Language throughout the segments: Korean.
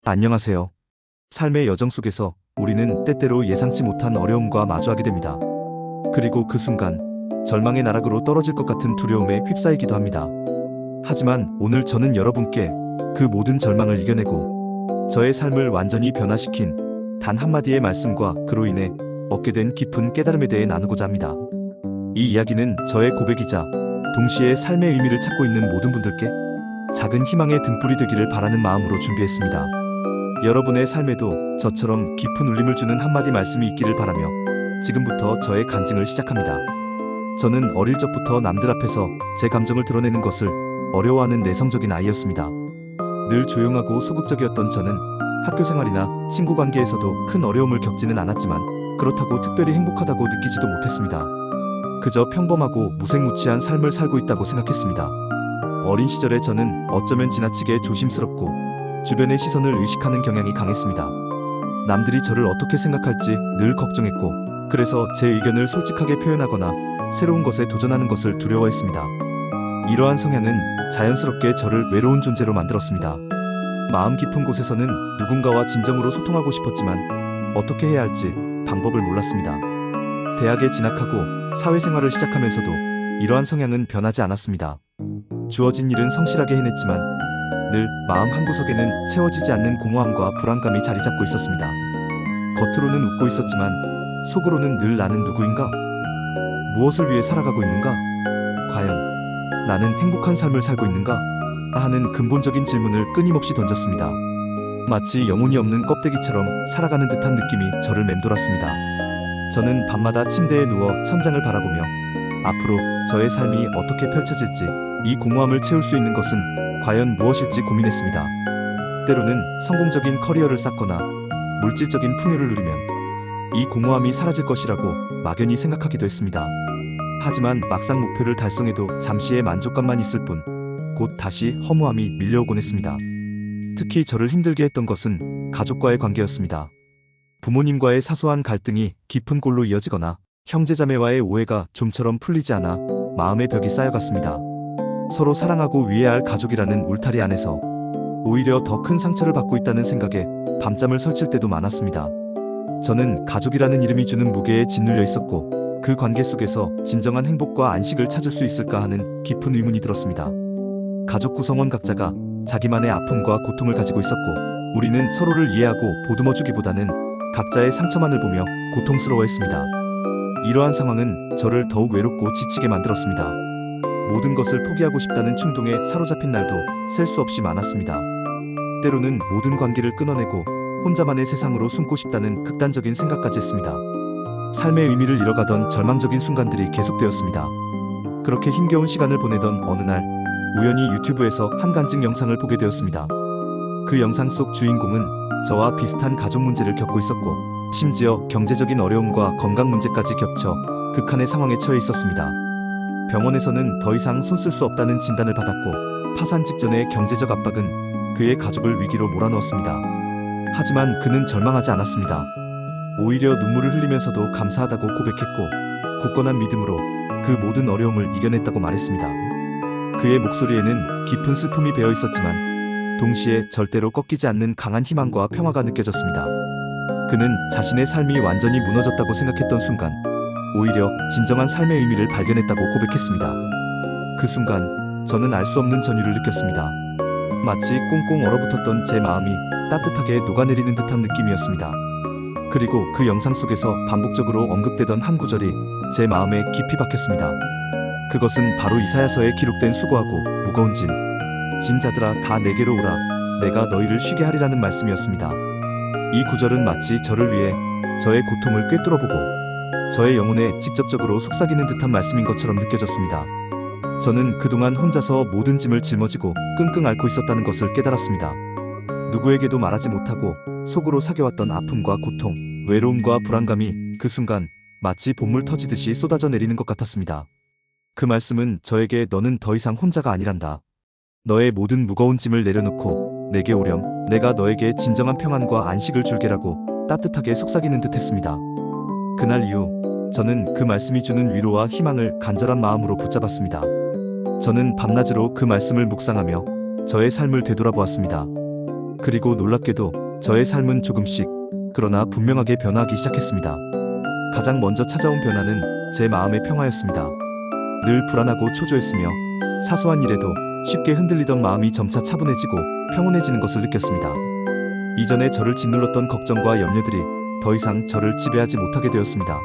안녕하세요. 삶의 여정 속에서 우리는 때때로 예상치 못한 어려움과 마주하게 됩니다. 그리고 그 순간 절망의 나락으로 떨어질 것 같은 두려움에 휩싸이기도 합니다. 하지만 오늘 저는 여러분께 그 모든 절망을 이겨내고 저의 삶을 완전히 변화시킨 단 한마디의 말씀과 그로 인해 얻게 된 깊은 깨달음에 대해 나누고자 합니다. 이 이야기는 저의 고백이자 동시에 삶의 의미를 찾고 있는 모든 분들께 작은 희망의 등불이 되기를 바라는 마음으로 준비했습니다. 여러분의 삶에도 저처럼 깊은 울림을 주는 한마디 말씀이 있기를 바라며 지금부터 저의 간증을 시작합니다. 저는 어릴 적부터 남들 앞에서 제 감정을 드러내는 것을 어려워하는 내성적인 아이였습니다. 늘 조용하고 소극적이었던 저는 학교 생활이나 친구 관계에서도 큰 어려움을 겪지는 않았지만 그렇다고 특별히 행복하다고 느끼지도 못했습니다. 그저 평범하고 무색무취한 삶을 살고 있다고 생각했습니다. 어린 시절에 저는 어쩌면 지나치게 조심스럽고 주변의 시선을 의식하는 경향이 강했습니다. 남들이 저를 어떻게 생각할지 늘 걱정했고, 그래서 제 의견을 솔직하게 표현하거나 새로운 것에 도전하는 것을 두려워했습니다. 이러한 성향은 자연스럽게 저를 외로운 존재로 만들었습니다. 마음 깊은 곳에서는 누군가와 진정으로 소통하고 싶었지만 어떻게 해야 할지 방법을 몰랐습니다. 대학에 진학하고 사회생활을 시작하면서도 이러한 성향은 변하지 않았습니다. 주어진 일은 성실하게 해냈지만 늘 마음 한구석에는 채워지지 않는 공허함과 불안감이 자리 잡고 있었습니다. 겉으로는 웃고 있었지만 속으로는 늘 나는 누구인가? 무엇을 위해 살아가고 있는가? 과연 나는 행복한 삶을 살고 있는가? 하는 근본적인 질문을 끊임없이 던졌습니다. 마치 영혼이 없는 껍데기처럼 살아가는 듯한 느낌이 저를 맴돌았습니다. 저는 밤마다 침대에 누워 천장을 바라보며 앞으로 저의 삶이 어떻게 펼쳐질지, 이 공허함을 채울 수 있는 것은 과연 무엇일지 고민했습니다. 때로는 성공적인 커리어를 쌓거나 물질적인 풍요를 누리면 이 공허함이 사라질 것이라고 막연히 생각하기도 했습니다. 하지만 막상 목표를 달성해도 잠시의 만족감만 있을 뿐 곧 다시 허무함이 밀려오곤 했습니다. 특히 저를 힘들게 했던 것은 가족과의 관계였습니다. 부모님과의 사소한 갈등이 깊은 골로 이어지거나 형제자매와의 오해가 좀처럼 풀리지 않아 마음의 벽이 쌓여갔습니다. 서로 사랑하고 위해야 할 가족이라는 울타리 안에서 오히려 더 큰 상처를 받고 있다는 생각에 밤잠을 설칠 때도 많았습니다. 저는 가족이라는 이름이 주는 무게에 짓눌려 있었고 그 관계 속에서 진정한 행복과 안식을 찾을 수 있을까 하는 깊은 의문이 들었습니다. 가족 구성원 각자가 자기만의 아픔과 고통을 가지고 있었고 우리는 서로를 이해하고 보듬어주기보다는 각자의 상처만을 보며 고통스러워했습니다. 이러한 상황은 저를 더욱 외롭고 지치게 만들었습니다. 모든 것을 포기하고 싶다는 충동에 사로잡힌 날도 셀 수 없이 많았습니다. 때로는 모든 관계를 끊어내고 혼자만의 세상으로 숨고 싶다는 극단적인 생각까지 했습니다. 삶의 의미를 잃어가던 절망적인 순간들이 계속되었습니다. 그렇게 힘겨운 시간을 보내던 어느 날 우연히 유튜브에서 한 간증 영상을 보게 되었습니다. 그 영상 속 주인공은 저와 비슷한 가족 문제를 겪고 있었고 심지어 경제적인 어려움과 건강 문제까지 겹쳐 극한의 상황에 처해 있었습니다. 병원에서는 더 이상 손 쓸 수 없다는 진단을 받았고 파산 직전의 경제적 압박은 그의 가족을 위기로 몰아넣었습니다. 하지만 그는 절망하지 않았습니다. 오히려 눈물을 흘리면서도 감사하다고 고백했고 굳건한 믿음으로 그 모든 어려움을 이겨냈다고 말했습니다. 그의 목소리에는 깊은 슬픔이 배어 있었지만 동시에 절대로 꺾이지 않는 강한 희망과 평화가 느껴졌습니다. 그는 자신의 삶이 완전히 무너졌다고 생각했던 순간 오히려 진정한 삶의 의미를 발견했다고 고백했습니다. 그 순간 저는 알 수 없는 전율을 느꼈습니다. 마치 꽁꽁 얼어붙었던 제 마음이 따뜻하게 녹아내리는 듯한 느낌이었습니다. 그리고 그 영상 속에서 반복적으로 언급되던 한 구절이 제 마음에 깊이 박혔습니다. 그것은 바로 이사야서에 기록된 수고하고 무거운 짐, 진 자들아 다 내게로 오라, 내가 너희를 쉬게 하리라는 말씀이었습니다. 이 구절은 마치 저를 위해 저의 고통을 꿰뚫어보고 저의 영혼에 직접적으로 속삭이는 듯한 말씀인 것처럼 느껴졌습니다. 저는 그동안 혼자서 모든 짐을 짊어지고 끙끙 앓고 있었다는 것을 깨달았습니다. 누구에게도 말하지 못하고 속으로 사겨왔던 아픔과 고통, 외로움과 불안감이 그 순간 마치 봇물 터지듯이 쏟아져 내리는 것 같았습니다. 그 말씀은 저에게 너는 더 이상 혼자가 아니란다. 너의 모든 무거운 짐을 내려놓고 내게 오렴, 내가 너에게 진정한 평안과 안식을 줄게라고 따뜻하게 속삭이는 듯 했습니다. 그날 이후 저는 그 말씀이 주는 위로와 희망을 간절한 마음으로 붙잡았습니다. 저는 밤낮으로 그 말씀을 묵상하며 저의 삶을 되돌아보았습니다. 그리고 놀랍게도 저의 삶은 조금씩, 그러나 분명하게 변화하기 시작했습니다. 가장 먼저 찾아온 변화는 제 마음의 평화였습니다. 늘 불안하고 초조했으며 사소한 일에도 쉽게 흔들리던 마음이 점차 차분해지고 평온해지는 것을 느꼈습니다. 이전에 저를 짓눌렀던 걱정과 염려들이 더 이상 저를 지배하지 못하게 되었습니다.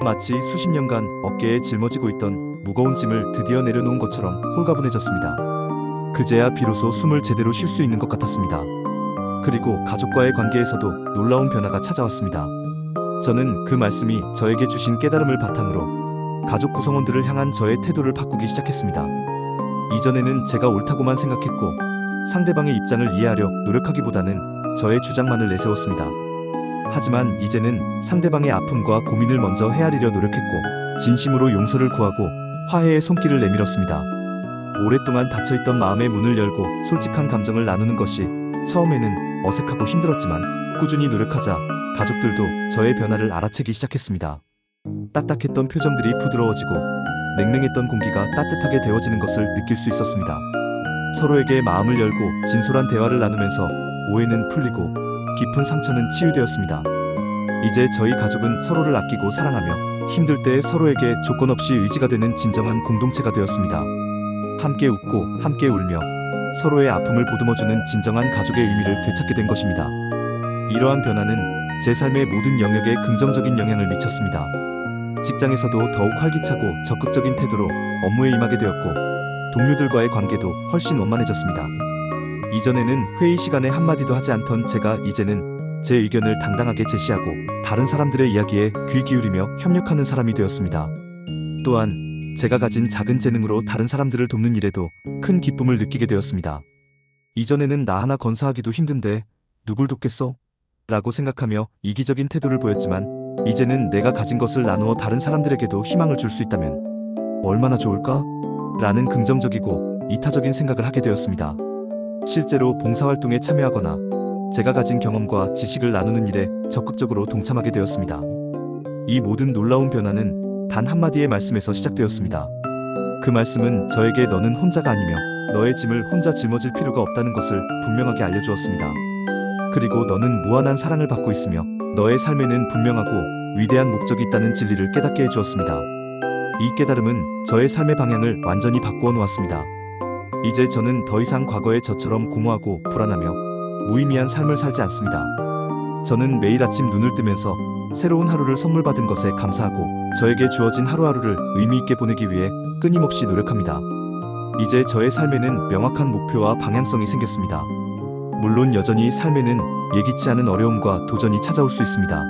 마치 수십 년간 어깨에 짊어지고 있던 무거운 짐을 드디어 내려놓은 것처럼 홀가분해졌습니다. 그제야 비로소 숨을 제대로 쉴 수 있는 것 같았습니다. 그리고 가족과의 관계에서도 놀라운 변화가 찾아왔습니다. 저는 그 말씀이 저에게 주신 깨달음을 바탕으로 가족 구성원들을 향한 저의 태도를 바꾸기 시작했습니다. 이전에는 제가 옳다고만 생각했고 상대방의 입장을 이해하려 노력하기보다는 저의 주장만을 내세웠습니다. 하지만 이제는 상대방의 아픔과 고민을 먼저 헤아리려 노력했고 진심으로 용서를 구하고 화해의 손길을 내밀었습니다. 오랫동안 닫혀있던 마음의 문을 열고 솔직한 감정을 나누는 것이 처음에는 어색하고 힘들었지만 꾸준히 노력하자 가족들도 저의 변화를 알아채기 시작했습니다. 딱딱했던 표정들이 부드러워지고 냉랭했던 공기가 따뜻하게 데워지는 것을 느낄 수 있었습니다. 서로에게 마음을 열고 진솔한 대화를 나누면서 오해는 풀리고 깊은 상처는 치유되었습니다. 이제 저희 가족은 서로를 아끼고 사랑하며 힘들 때 서로에게 조건 없이 의지가 되는 진정한 공동체가 되었습니다. 함께 웃고 함께 울며 서로의 아픔을 보듬어주는 진정한 가족의 의미를 되찾게 된 것입니다. 이러한 변화는 제 삶의 모든 영역에 긍정적인 영향을 미쳤습니다. 직장에서도 더욱 활기차고 적극적인 태도로 업무에 임하게 되었고 동료들과의 관계도 훨씬 원만해졌습니다. 이전에는 회의 시간에 한마디도 하지 않던 제가 이제는 제 의견을 당당하게 제시하고 다른 사람들의 이야기에 귀 기울이며 협력하는 사람이 되었습니다. 또한 제가 가진 작은 재능으로 다른 사람들을 돕는 일에도 큰 기쁨을 느끼게 되었습니다. 이전에는 나 하나 건사하기도 힘든데 누굴 돕겠어? 라고 생각하며 이기적인 태도를 보였지만 이제는 내가 가진 것을 나누어 다른 사람들에게도 희망을 줄 수 있다면 얼마나 좋을까? 라는 긍정적이고 이타적인 생각을 하게 되었습니다. 실제로 봉사활동에 참여하거나 제가 가진 경험과 지식을 나누는 일에 적극적으로 동참하게 되었습니다. 이 모든 놀라운 변화는 단 한마디의 말씀에서 시작되었습니다. 그 말씀은 저에게 너는 혼자가 아니며 너의 짐을 혼자 짊어질 필요가 없다는 것을 분명하게 알려주었습니다. 그리고 너는 무한한 사랑을 받고 있으며 너의 삶에는 분명하고 위대한 목적이 있다는 진리를 깨닫게 해주었습니다. 이 깨달음은 저의 삶의 방향을 완전히 바꾸어 놓았습니다. 이제 저는 더 이상 과거의 저처럼 공허하고 불안하며 무의미한 삶을 살지 않습니다. 저는 매일 아침 눈을 뜨면서 새로운 하루를 선물 받은 것에 감사하고 저에게 주어진 하루하루를 의미 있게 보내기 위해 끊임없이 노력합니다. 이제 저의 삶에는 명확한 목표와 방향성이 생겼습니다. 물론 여전히 삶에는 예기치 않은 어려움과 도전이 찾아올 수 있습니다.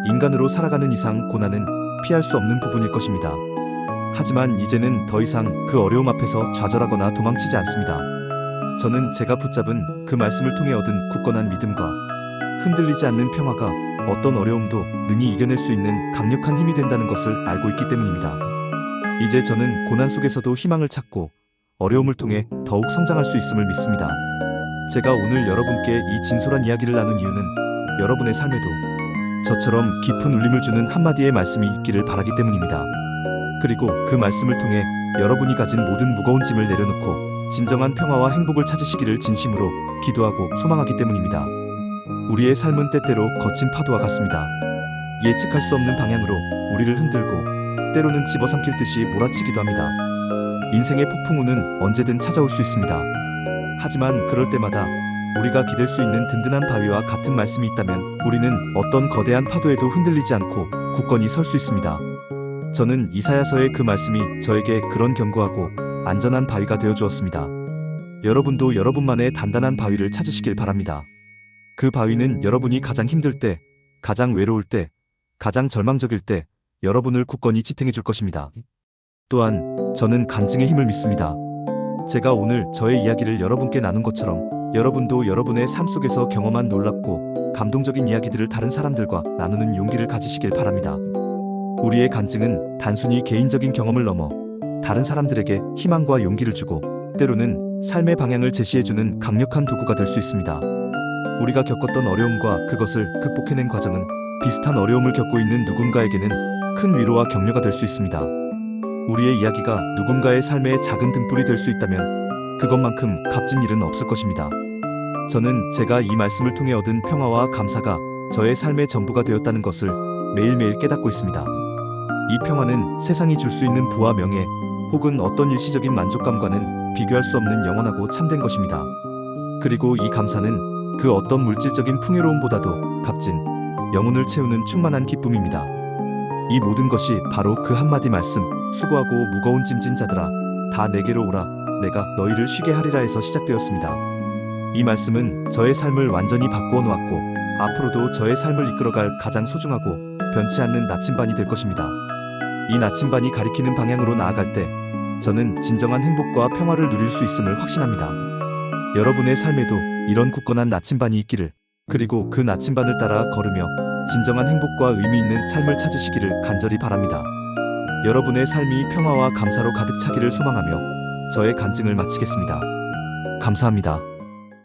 인간으로 살아가는 이상 고난은 피할 수 없는 부분일 것입니다. 하지만 이제는 더 이상 그 어려움 앞에서 좌절하거나 도망치지 않습니다. 저는 제가 붙잡은 그 말씀을 통해 얻은 굳건한 믿음과 흔들리지 않는 평화가 어떤 어려움도 능히 이겨낼 수 있는 강력한 힘이 된다는 것을 알고 있기 때문입니다. 이제 저는 고난 속에서도 희망을 찾고 어려움을 통해 더욱 성장할 수 있음을 믿습니다. 제가 오늘 여러분께 이 진솔한 이야기를 나눈 이유는 여러분의 삶에도 저처럼 깊은 울림을 주는 한마디의 말씀이 있기를 바라기 때문입니다. 그리고 그 말씀을 통해 여러분이 가진 모든 무거운 짐을 내려놓고 진정한 평화와 행복을 찾으시기를 진심으로 기도하고 소망하기 때문입니다. 우리의 삶은 때때로 거친 파도와 같습니다. 예측할 수 없는 방향으로 우리를 흔들고 때로는 집어삼킬 듯이 몰아치기도 합니다. 인생의 폭풍우는 언제든 찾아올 수 있습니다. 하지만 그럴 때마다 우리가 기댈 수 있는 든든한 바위와 같은 말씀이 있다면 우리는 어떤 거대한 파도에도 흔들리지 않고 굳건히 설 수 있습니다. 저는 이사야서의 그 말씀이 저에게 그런 견고하고 안전한 바위가 되어 주었습니다. 여러분도 여러분만의 단단한 바위를 찾으시길 바랍니다. 그 바위는 여러분이 가장 힘들 때, 가장 외로울 때, 가장 절망적일 때 여러분을 굳건히 지탱해 줄 것입니다. 또한 저는 간증의 힘을 믿습니다. 제가 오늘 저의 이야기를 여러분께 나눈 것처럼 여러분도 여러분의 삶 속에서 경험한 놀랍고 감동적인 이야기들을 다른 사람들과 나누는 용기를 가지시길 바랍니다. 우리의 간증은 단순히 개인적인 경험을 넘어 다른 사람들에게 희망과 용기를 주고 때로는 삶의 방향을 제시해주는 강력한 도구가 될 수 있습니다. 우리가 겪었던 어려움과 그것을 극복해낸 과정은 비슷한 어려움을 겪고 있는 누군가에게는 큰 위로와 격려가 될 수 있습니다. 우리의 이야기가 누군가의 삶의 작은 등불이 될 수 있다면 그것만큼 값진 일은 없을 것입니다. 저는 제가 이 말씀을 통해 얻은 평화와 감사가 저의 삶의 전부가 되었다는 것을 매일매일 깨닫고 있습니다. 이 평화는 세상이 줄 수 있는 부와 명예, 혹은 어떤 일시적인 만족감과는 비교할 수 없는 영원하고 참된 것입니다. 그리고 이 감사는 그 어떤 물질적인 풍요로움보다도 값진 영혼을 채우는 충만한 기쁨입니다. 이 모든 것이 바로 그 한마디 말씀, 수고하고 무거운 짐진 자들아 다 내게로 오라 내가 너희를 쉬게 하리라에서 시작되었습니다. 이 말씀은 저의 삶을 완전히 바꾸어 놓았고 앞으로도 저의 삶을 이끌어갈 가장 소중하고 변치 않는 나침반이 될 것입니다. 이 나침반이 가리키는 방향으로 나아갈 때 저는 진정한 행복과 평화를 누릴 수 있음을 확신합니다. 여러분의 삶에도 이런 굳건한 나침반이 있기를, 그리고 그 나침반을 따라 걸으며 진정한 행복과 의미 있는 삶을 찾으시기를 간절히 바랍니다. 여러분의 삶이 평화와 감사로 가득 차기를 소망하며 저의 간증을 마치겠습니다. 감사합니다.